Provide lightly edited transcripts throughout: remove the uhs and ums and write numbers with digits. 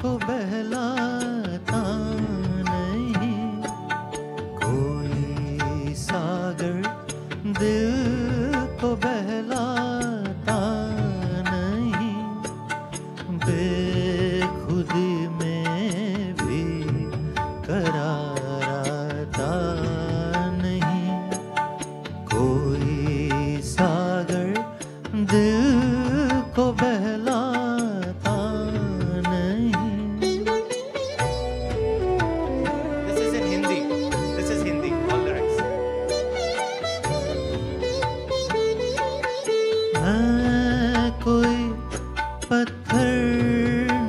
को बहलाता नहीं, कोई सागर दिल को बहलाता नहीं, बेखुदी में भी करार आता नहीं, कोई सागर दिल को बहलाता नहीं। This is in Hindi. This is Hindi. All lyrics. मैं कोई पत्थर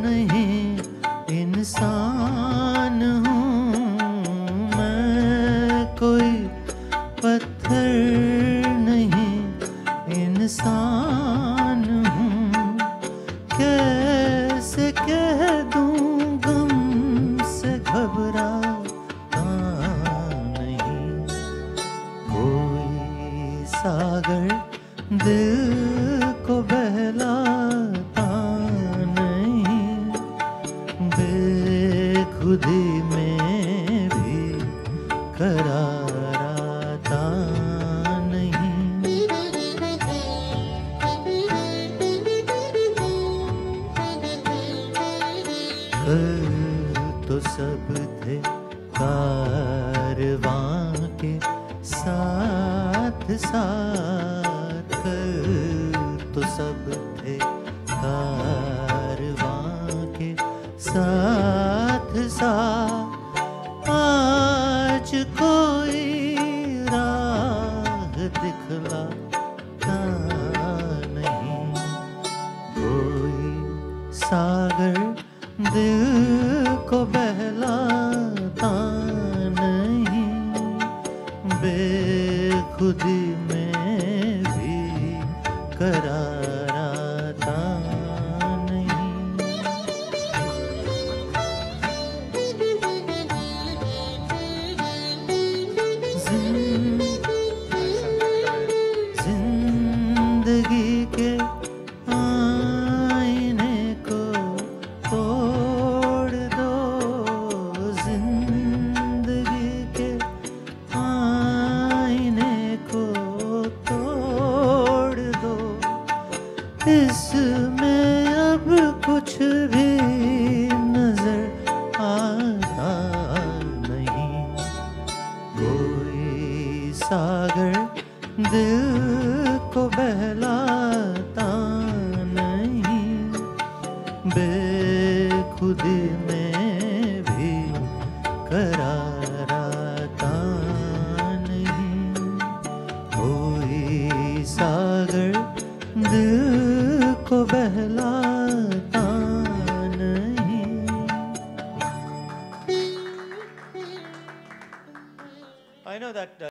नहीं इंसान हूँ, मैं कोई पत्थर नहीं इंसान हूँ, कैसे कह दूँ गम से घबराता नहीं, कोई सागर दिल को बहलाता नहीं, बेखुदी में भी करार आता नहीं। कल तो सब थे कारवां के साथ साथ, कल तो सब थे कारवां के साथ साथ, आज कोई राह दिखलाता नहीं, कोई सागर दिल को बहलाता नहीं, बेखुदी में भी करार आता नहीं। जिंदगी के आईने को तोड़ दो, जिंदगी के आईने को तोड़ दो, इसमें अब कुछ भी नजर आता नहीं, कोई सागर दिल को बहलाता नहीं, बेखुदी में भी करार आता नहीं, कोई सागर दिल को बहलाता नहीं। I know that.